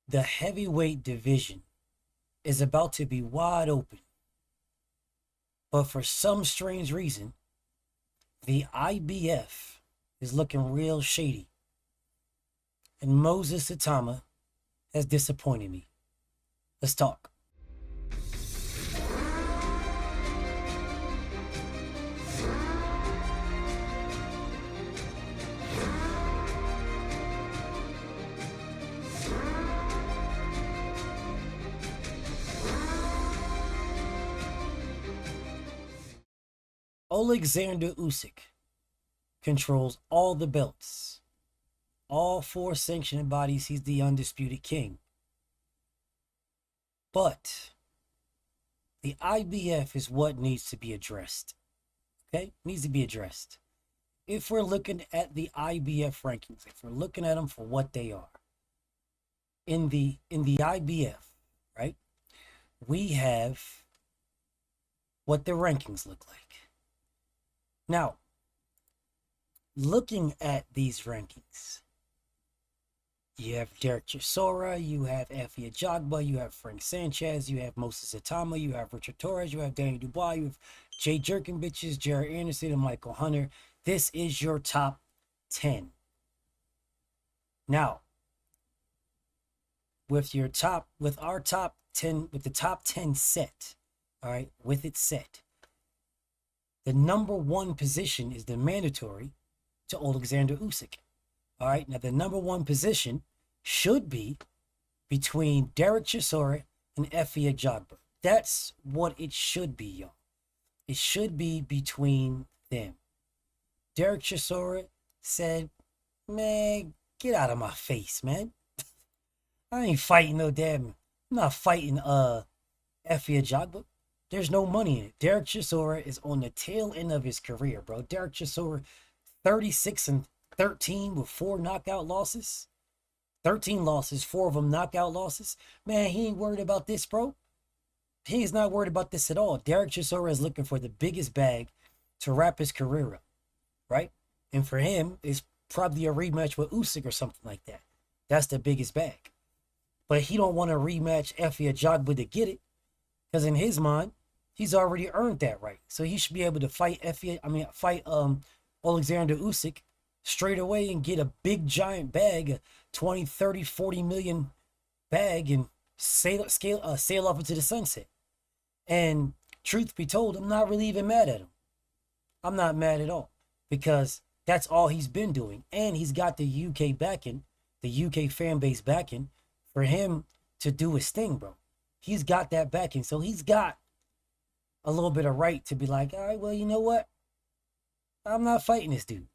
The heavyweight division is about to be wide open. But for some strange reason, the IBF is looking real shady. And Moses Itauma has disappointed me. Let's talk. Alexander Usyk controls all the belts. All four sanctioning bodies, he's the undisputed king. But the IBF is what needs to be addressed. Okay? Needs to be addressed. If we're looking at the IBF rankings, if we're looking at them for what they are, in the IBF, right? We have what the rankings look like. Now, looking at these rankings, you have Derek Chisora, you have Effie Ajagba, you have Frank Sanchez, you have Moses Itauma, you have Richard Torres, you have Danny Dubois, you have Jay Jerkinbiches, Jared Anderson, and Michael Hunter. This is your top 10. Now, with our top 10, with the top 10 set, all right, with it set, the number one position is the mandatory to Alexander Usyk. All right, now the number one position should be between Derek Chisora and Effie Ajagba. That's what it should be, y'all. It should be between them. Derek Chisora said, man, get out of my face, man. I ain't fighting no damn, I'm not fighting Effie Ajagba. There's no money in it. Derek Chisora is on the tail end of his career, bro. Derek Chisora, 36-13 with 4 knockout losses. 13 losses, 4 of them knockout losses. Man, he ain't worried about this, bro. He is not worried about this at all. Derek Chisora is looking for the biggest bag to wrap his career up, right? And for him, it's probably a rematch with Usyk or something like that. That's the biggest bag. But he don't want to rematch Effie Ajagba to get it, because in his mind, he's already earned that right. So he should be able to fight Alexander Usyk straight away and get a big giant bag, a 20, 30, 40 million bag, and sail off into the sunset. And truth be told, I'm not really even mad at him. I'm not mad at all, because that's all he's been doing. And he's got the UK backing, the UK fan base backing for him to do his thing, bro. He's got that backing. So he's got a little bit of right to be like, all right, well, you know what? I'm not fighting this dude.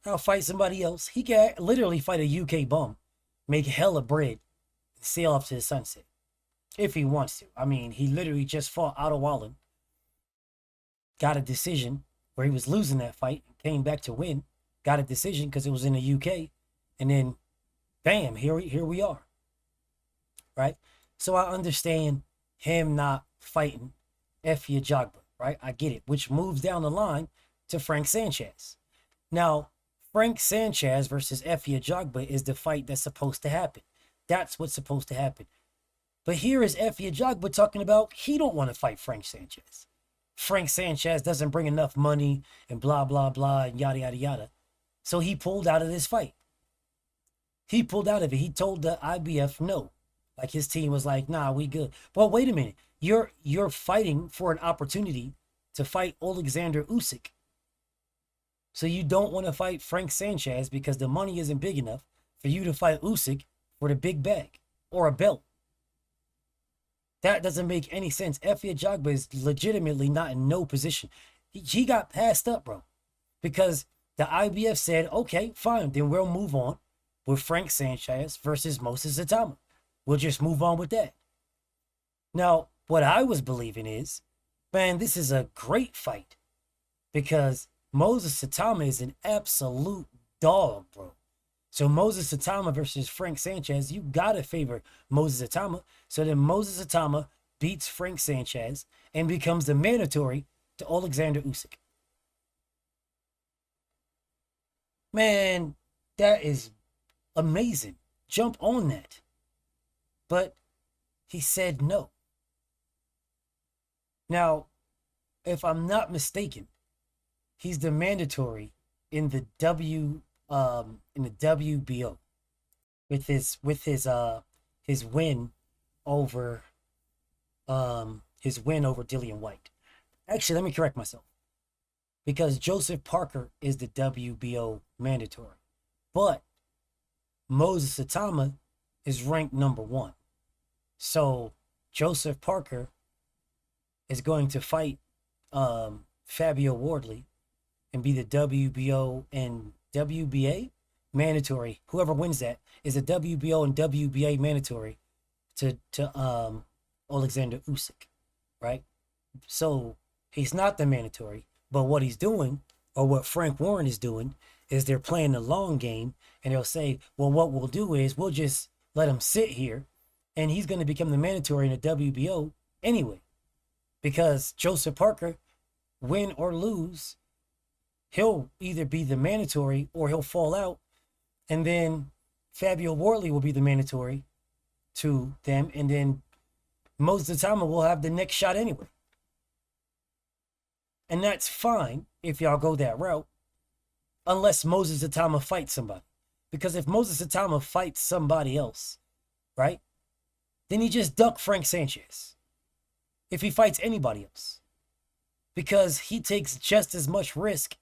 I'll fight somebody else. He can literally fight a UK bum, make hella bread, and sail off to the sunset. If he wants to. I mean, he literally just fought Otto Wallen. Got a decision where he was losing that fight, came back to win. Got a decision because it was in the UK. And then, bam, here we are. Right? So I understand him not fighting Effie Ajagba, right? I get it, which moves down the line to Frank Sanchez. Now, Frank Sanchez versus Effie Ajagba is the fight that's supposed to happen. That's what's supposed to happen. But here is Effie Ajagba talking about he don't want to fight Frank Sanchez. Frank Sanchez doesn't bring enough money and blah, blah, blah, and yada, yada, yada. So he pulled out of this fight. He pulled out of it. He told the IBF no. Like his team was like, nah, we good. Well, wait a minute. You're fighting for an opportunity to fight Alexander Usyk. So you don't want to fight Frank Sanchez because the money isn't big enough for you to fight Usyk for the big bag or a belt. That doesn't make any sense. Effie Ajagba is legitimately not in no position. He got passed up, bro. Because the IBF said, okay, fine, then we'll move on with Frank Sanchez versus Moses Itauma. We'll just move on with that. Now, what I was believing is, man, this is a great fight because Moses Itauma is an absolute dog, bro. So Moses Itauma versus Frank Sanchez, you gotta favor Moses Itauma. So then Moses Itauma beats Frank Sanchez and becomes the mandatory to Alexander Usyk. Man, that is amazing. Jump on that. but he said no. Now, if I'm not mistaken, he's the mandatory in the WBO with his win over Dillian White. Actually, let me correct myself, because Joseph Parker is the WBO mandatory, but Moses Itauma is ranked number 1. So Joseph Parker is going to fight Fabio Wardley and be the WBO and WBA mandatory. Whoever wins that is a WBO and WBA mandatory to Alexander Usyk, right? So he's not the mandatory, but what he's doing, or what Frank Warren is doing, is they're playing the long game, and they'll say, well, what we'll do is we'll just let him sit here, and he's going to become the mandatory in the WBO anyway, because Joseph Parker, win or lose, he'll either be the mandatory or he'll fall out, and then Fabio Wardley will be the mandatory to them, and then Moses Itauma will have the next shot anyway. And that's fine if y'all go that route, unless Moses Itauma fights somebody. Because if Moses Itauma fights somebody else, right, then he just ducked Frank Sanchez if he fights anybody else, because he takes just as much risk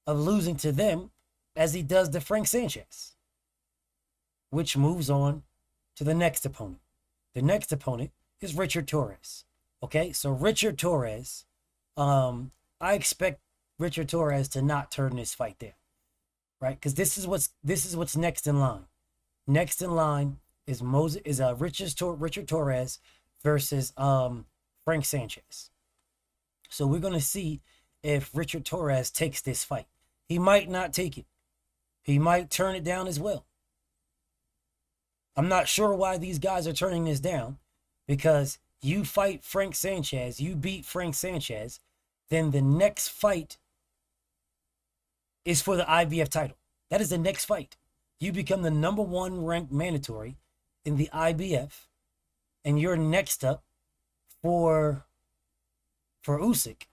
of losing to them as he does to Frank Sanchez, which moves on to the next opponent. The next opponent is Richard Torres. Okay, so Richard Torres, I expect Richard Torres to not turn this fight down, right? Because this is what's next in line. Next in line is Richard Torres versus Frank Sanchez. So we're gonna see if Richard Torres takes this fight. He might not take it. He might turn it down as well. I'm not sure why these guys are turning this down, because you fight Frank Sanchez, you beat Frank Sanchez, then the next fight is for the IBF title. That is the next fight. You become the number 1 ranked mandatory in the IBF, and you're next up for Usyk.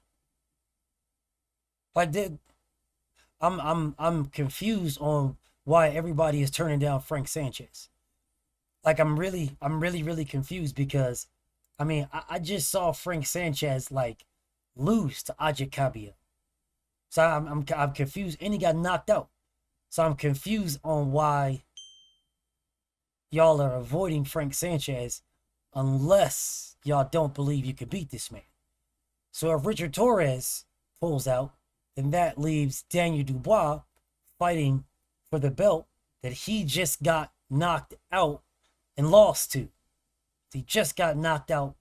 I'm confused on why everybody is turning down Frank Sanchez. Like, I'm really confused, because I mean, I just saw Frank Sanchez like lose to Ajit Kabia. So I'm confused, and he got knocked out. So I'm confused on why y'all are avoiding Frank Sanchez, unless y'all don't believe you can beat this man. So if Richard Torres pulls out, then that leaves Daniel Dubois fighting for the belt that he just got knocked out and lost to. He just got knocked out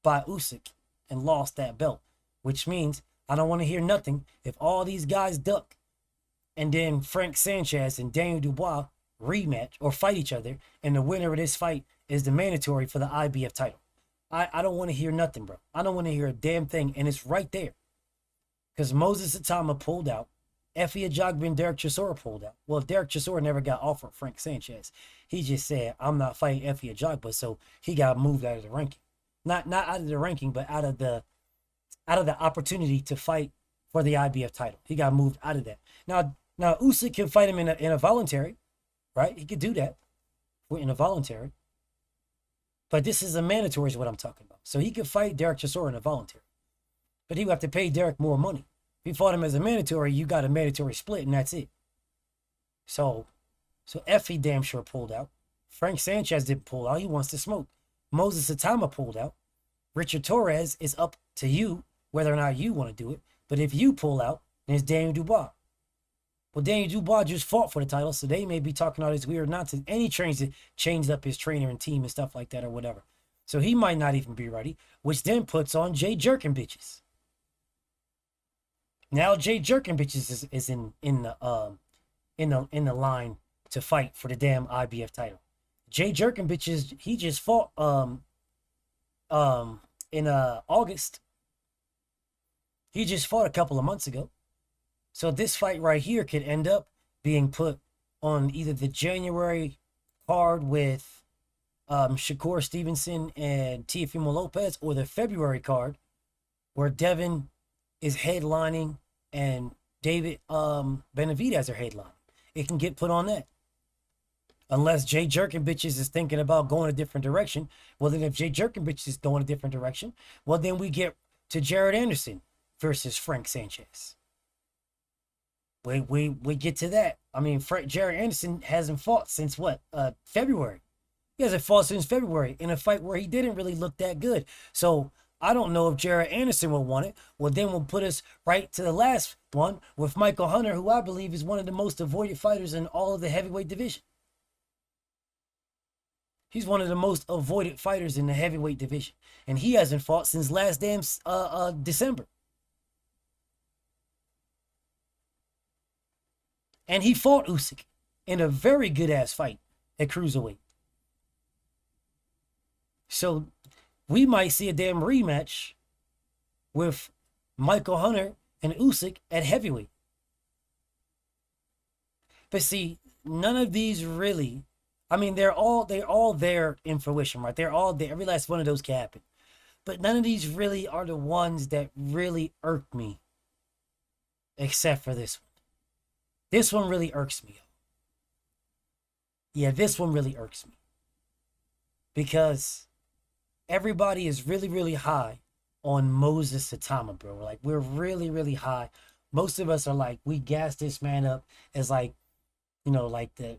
by Usyk and lost that belt, which means I don't want to hear nothing if all these guys duck and then Frank Sanchez and Daniel Dubois rematch or fight each other, and the winner of this fight is the mandatory for the IBF title. I don't want to hear nothing, bro. I don't want to hear a damn thing, and it's right there. Because Moses Itauma pulled out. Efe Ajagba and Derek Chisora pulled out. Well, Derek Chisora never got offered Frank Sanchez. He just said, I'm not fighting Efe Ajagba, so he got moved out of the ranking. Not out of the ranking, but out of the opportunity to fight for the IBF title. He got moved out of that. Now Usyk can fight him in a voluntary, right? He could do that in a voluntary. But this is a mandatory is what I'm talking about. So he could fight Derek Chisora in a voluntary. But he would have to pay Derek more money. If you fought him as a mandatory, you got a mandatory split, and that's it. So Efe damn sure pulled out. Frank Sanchez didn't pull out. He wants to smoke. Moses Itauma pulled out. Richard Torres is up to you whether or not you want to do it. But if you pull out, then it's Daniel Dubois. Well, Daniel Dubois just fought for the title, so they may be talking all this weird nonsense. And he changed up his trainer and team and stuff like that or whatever. So he might not even be ready, which then puts on Jay Jerkin bitches. Now Jay Jerkin bitches is in the line to fight for the damn IBF title. Jay Jerkin bitches, he just fought in August. He just fought a couple of months ago. So this fight right here could end up being put on either the January card with Shakur Stevenson and Teofimo Lopez, or the February card where Devin is headlining and David Benavidez are headlining. It can get put on that. Unless Jay Jerkinbitches is thinking about going a different direction. Well, then if Jay Jerkinbitches is going a different direction, well, then we get to Jared Anderson versus Frank Sanchez. We get to that. I mean, Jared Anderson hasn't fought since what? February. He hasn't fought since February in a fight where he didn't really look that good. So I don't know if Jared Anderson will want it. Well, then we'll put us right to the last one with Michael Hunter, who I believe is one of the most avoided fighters in all of the heavyweight division. He's one of the most avoided fighters in the heavyweight division. And he hasn't fought since last damn December. And he fought Usyk in a very good-ass fight at cruiserweight. So we might see a damn rematch with Michael Hunter and Usyk at heavyweight. But see, none of these really, I mean, they're all there in fruition, right? They're all there. Every last one of those can happen. But none of these really are the ones that really irk me, except for this one. This one really irks me. Yeah, this one really irks me. Because everybody is really, really high on Moses Itauma, bro. Like, we're really, really high. Most of us are like, we gas this man up as like, you know, like the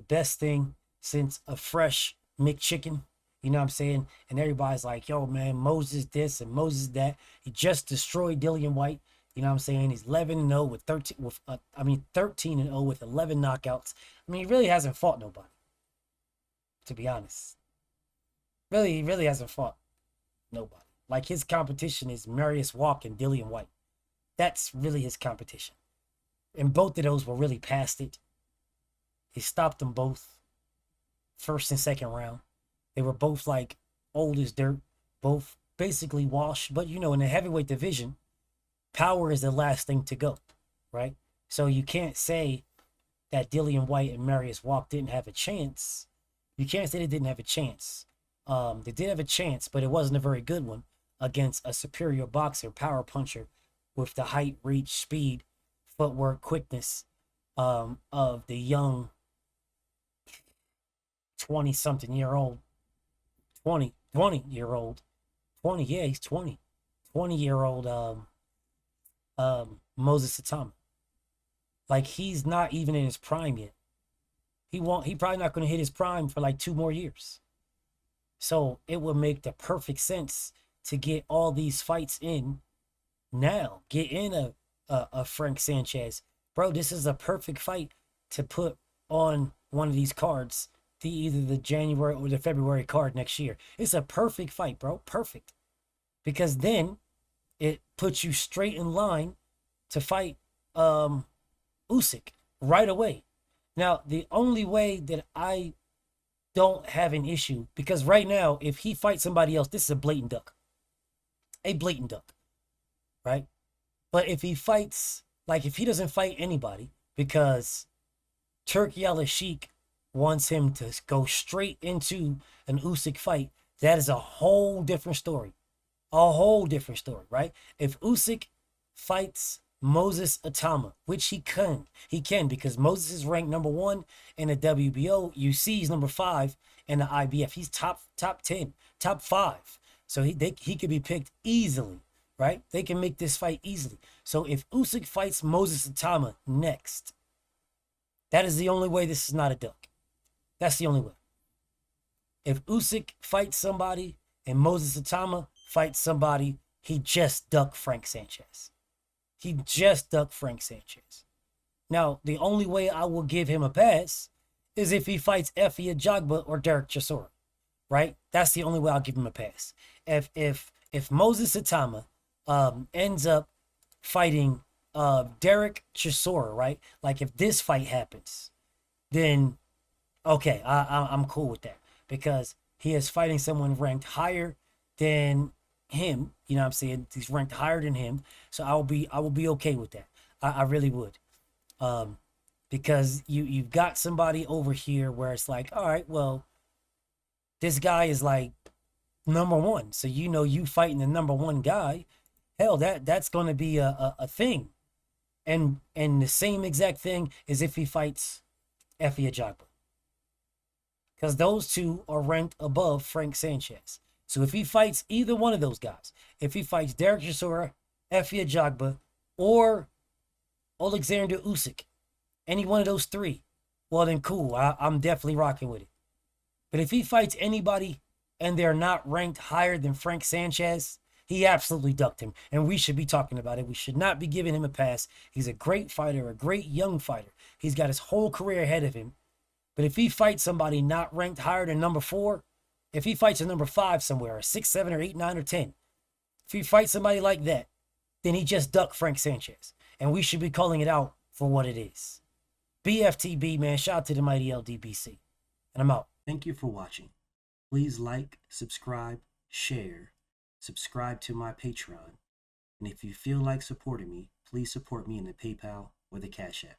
best thing since a fresh McChicken. You know what I'm saying? And everybody's like, yo, man, Moses this and Moses that. He just destroyed Dillian White. You know what I'm saying? He's 11-0 with 13-0 with 11 knockouts. I mean, he really hasn't fought nobody, to be honest. He really hasn't fought nobody. Like, his competition is Marius Walk and Dillian White. That's really his competition. And both of those were really past it. He stopped them both, first and second round. They were both like old as dirt, both basically washed. But, you know, in the heavyweight division, power is the last thing to go, right? So you can't say that Dillian White and Marius Walk didn't have a chance. You can't say they didn't have a chance. They did have a chance, but it wasn't a very good one against a superior boxer, power puncher with the height, reach, speed, footwork, quickness of the young 20-something-year-old, 20-year-old, yeah, he's 20-year-old Moses Itauma. Like, he's not even in his prime yet. He probably not going to hit his prime for like 2 more years. So it would make the perfect sense to get all these fights in now. Get in a Frank Sanchez. Bro, this is a perfect fight to put on one of these cards, either the January or the February card next year. It's a perfect fight, bro. Perfect. Because then it puts you straight in line to fight Usyk right away. Now, the only way that I don't have an issue, because right now, if he fights somebody else, this is a blatant duck. A blatant duck, right? But if he fights, like, if he doesn't fight anybody because Turki Al-Sheikh wants him to go straight into an Usyk fight, that is a whole different story. A whole different story, right? If Usyk fights Moses Itauma, which he can because Moses is ranked number 1 in the WBO. UC is number 5 in the IBF. He's top 10, top 5. So he could be picked easily, right? They can make this fight easily. So if Usyk fights Moses Itauma next, that is the only way this is not a duck. That's the only way. If Usyk fights somebody and Moses Itauma fights somebody, he just ducked Frank Sanchez. He just ducked Frank Sanchez. Now, the only way I will give him a pass is if he fights Efe Ajagba or Derek Chisora, right? That's the only way I'll give him a pass. If Moses Itauma ends up fighting Derek Chisora, right? Like, if this fight happens, then okay, I'm cool with that, because he is fighting someone ranked higher than him. You know what I'm saying? He's ranked higher than him. So I will be okay with that. I really would. because you've got somebody over here where it's like, all right, well, this guy is like number one, so you know you fighting the number one guy. Hell, that's going to be a thing, and the same exact thing is if he fights Efe Ajagba, because those two are ranked above Frank Sanchez. So if he fights either one of those guys, if he fights Derek Chisora, Efe Ajagba, or Alexander Usyk, any one of those three, well then cool, I'm definitely rocking with it. But if he fights anybody and they're not ranked higher than Frank Sanchez, he absolutely ducked him. And we should be talking about it. We should not be giving him a pass. He's a great fighter, a great young fighter. He's got his whole career ahead of him. But if he fights somebody not ranked higher than number 4, if he fights a number 5 somewhere, or 6, 7, or 8, 9, or 10, if he fights somebody like that, then he just ducked Frank Sanchez. And we should be calling it out for what it is. BFTB, man. Shout out to the mighty LDBC. And I'm out. Thank you for watching. Please like, subscribe, share, subscribe to my Patreon. And if you feel like supporting me, please support me in the PayPal or the Cash App.